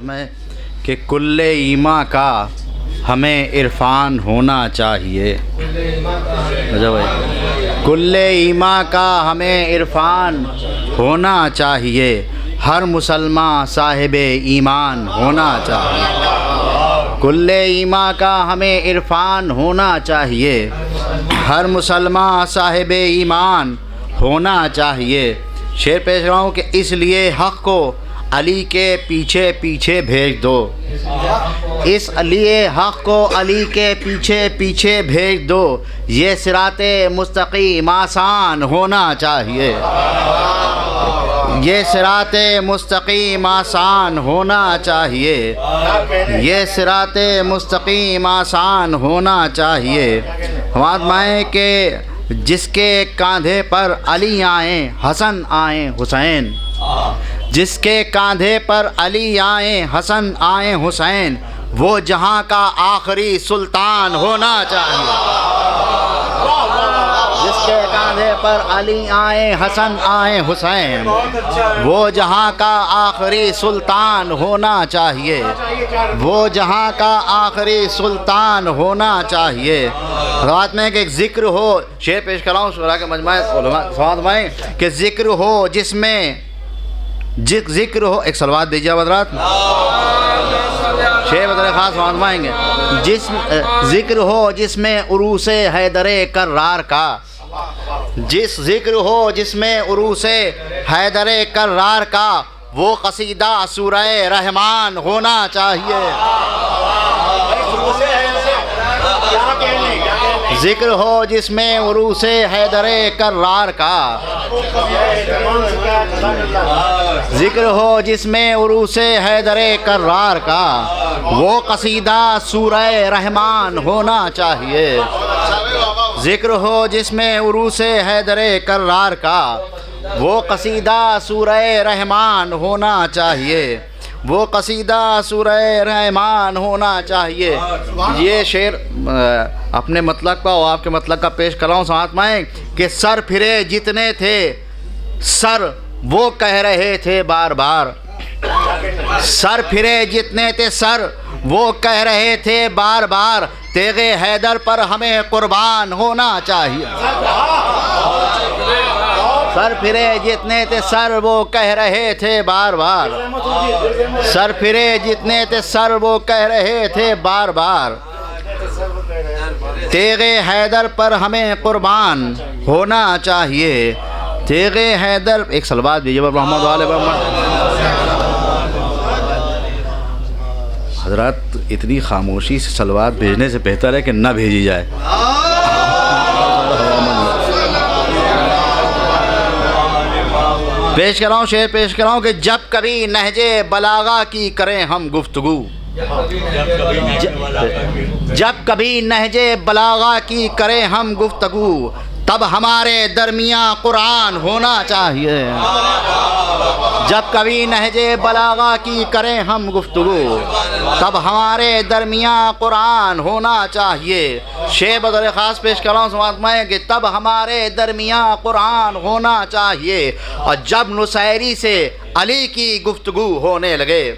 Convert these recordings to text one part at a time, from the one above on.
میں کہ کل ایما کا ہمیں عرفان ہونا چاہیے. کل ایما کا ہمیں عرفان ہونا چاہیے. ہر مسلمان صاحب ایمان ہونا چاہیے. کل ایما کا ہمیں عرفان ہونا چاہیے. ہر مسلمان صاحب ایمان ہونا چاہیے. شعر پیش رہا ہوں کہ اس لیے حق کو علی کے پیچھے پیچھے بھیج دو. اس لیے حق کو علی کے پیچھے پیچھے بھیج دو. یہ صراط مستقیم آسان ہونا چاہیے. یہ صراط مستقیم آسان ہونا چاہیے. یہ صراط مستقیم آسان ہونا چاہیے. ہمارے مائیں کہ جس کے کاندھے پر علی آئیں حسن آئیں حسین. جس کے کاندھے پر علی آئیں حسن آئیں حسین. وہ جہاں کا آخری سلطان ہونا چاہیے. جس کے کاندھے پر علی آئیں حسن آئیں حسین. وہ جہاں کا آخری سلطان ہونا چاہیے. وہ جہاں کا آخری سلطان ہونا چاہیے. رات میں کہ ایک ذکر ہو, شعر پیش کر رہا ہوں شعراء کے مجمع علماء کہ ذکر ہو جس میں ذکر ہو. ایک صلوات دیجیے حضرات. شعر بدر خاص فرمائیں گے جس ذکر ہو جس میں عروس حیدر کرار کا. جس ذکر ہو جس میں عروس حیدر کرار کا. وہ قصیدہ سورہ رحمان ہونا چاہیے. ذکر ہو جس میں عروس حیدر کرار کا. ذکر ہو جس میں عروس حیدر کرار کا. وہ قصیدہ سورہ رحمان ہونا چاہیے. ذکر ہو جس میں عروس حیدر کرار کا. وہ قصیدہ سورہ رحمان ہونا چاہیے. وہ قصیدہ سورہ رحمان ہونا چاہیے. یہ شعر اپنے مطلب کا اور آپ کے مطلب کا پیش کر رہا ہوں ساتھ میں کہ سر پھرے جتنے تھے سر وہ کہہ رہے تھے بار بار. سر پھرے جتنے تھے سر وہ کہہ رہے تھے بار بار. تیغ حیدر پر ہمیں قربان ہونا چاہیے. سر پھرے جتنے تھے سر وہ کہہ رہے تھے بار بار. سر پھرے جتنے تھے سر وہ کہہ رہے تھے بار بار. تیغ حیدر پر ہمیں قربان ہونا چاہیے. تیغ حیدر. ایک صلوات دیجیے محمد والے محمد. حضرات اتنی خاموشی سے صلوات بھیجنے سے بہتر ہے کہ نہ بھیجی جائے. پیش کر رہا ہوں شعر پیش کر رہا ہوں کہ جب کبھی نہج بلاغہ کی کریں ہم گفتگو. جب کبھی نہج بلاغہ کی کریں ہم گفتگو. تب ہمارے درمیاں قرآن ہونا چاہیے. جب کبھی نہج بلاغہ کی کریں ہم گفتگو. تب ہمارے درمیاں قرآن ہونا چاہیے. شعر بدر خاص پیش کر رہا ہوں سماعت میں کہ تب ہمارے درمیاں قرآن ہونا چاہیے. اور جب نصیری سے علی کی گفتگو ہونے لگے.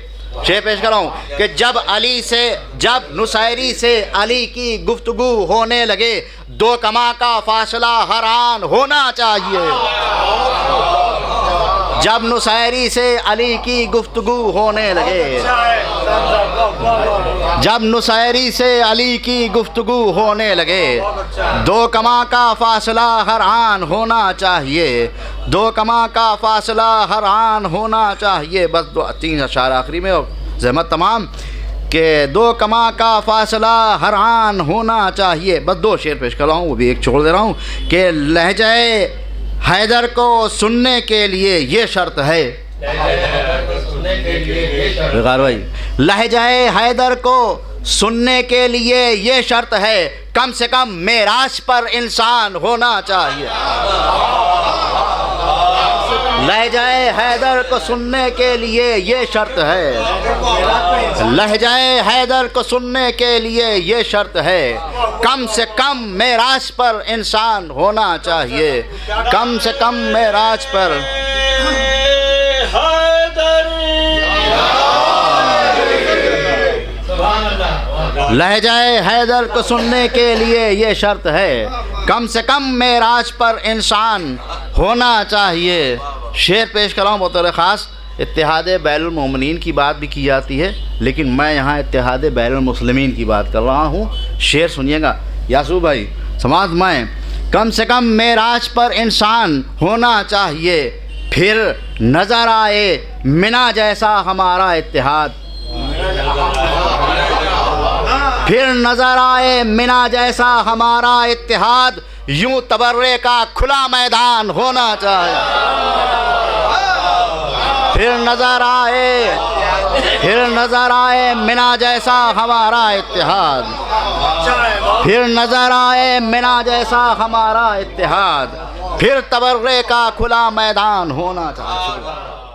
شعر پیش کر رہا ہوں کہ جب نصیری سے علی کی گفتگو ہونے لگے. دو کما کا فاصلہ ہر آن ہونا چاہیے. جب نصیری سے علی کی گفتگو ہونے لگے. جب نصیری سے علی کی گفتگو ہونے لگے. دو کما کا فاصلہ ہر آن ہونا چاہیے. دو کما کا فاصلہ ہر آن ہونا چاہیے. بس 3 اشعار آخری میں اور زحمت تمام کہ دو کما کا فاصلہ ہر آن ہونا چاہیے. بس 2 شعر پیش کر رہا ہوں وہ بھی ایک چھوڑ دے رہا ہوں کہ لہجہ حیدر کو سننے کے لیے یہ شرط ہے. لہجہ حیدر کو سننے کے لیے یہ شرط ہے. کم سے کم معراج پر انسان ہونا چاہیے. لہجہ حیدر کو سننے کے لیے یہ شرط ہے. لہجہ حیدر کو سننے کے لیے یہ شرط ہے. کم سے کم معراج پر انسان ہونا چاہیے. کم سے کم معراج پر لہجہ حیدر کو سننے کے لیے یہ شرط ہے، کم سے کم معراج پر انسان ہونا چاہیے۔ شعر پیش کر رہا ہوں بطور خاص، اتحاد بین المومنین کی بات بھی کی جاتی ہے، لیکن میں یہاں اتحاد بین المسلمین کی بات کر رہا ہوں۔ شعر سنیے گا یاسو بھائی، سماعت میں، کم سے کم معراج پر انسان ہونا چاہیے، پھر نظر آئے منا جیسا ہمارا اتحاد، پھر نظر آئے منا جیسا ہمارا اتحاد، یوں تبرے کا کھلا میدان ہونا چاہیے۔ پھر نظر آئے منا جیسا ہمارا اتحاد، پھر نظر آئے منا جیسا ہمارا اتحاد، پھر تبرے کا کھلا میدان ہونا چاہیے۔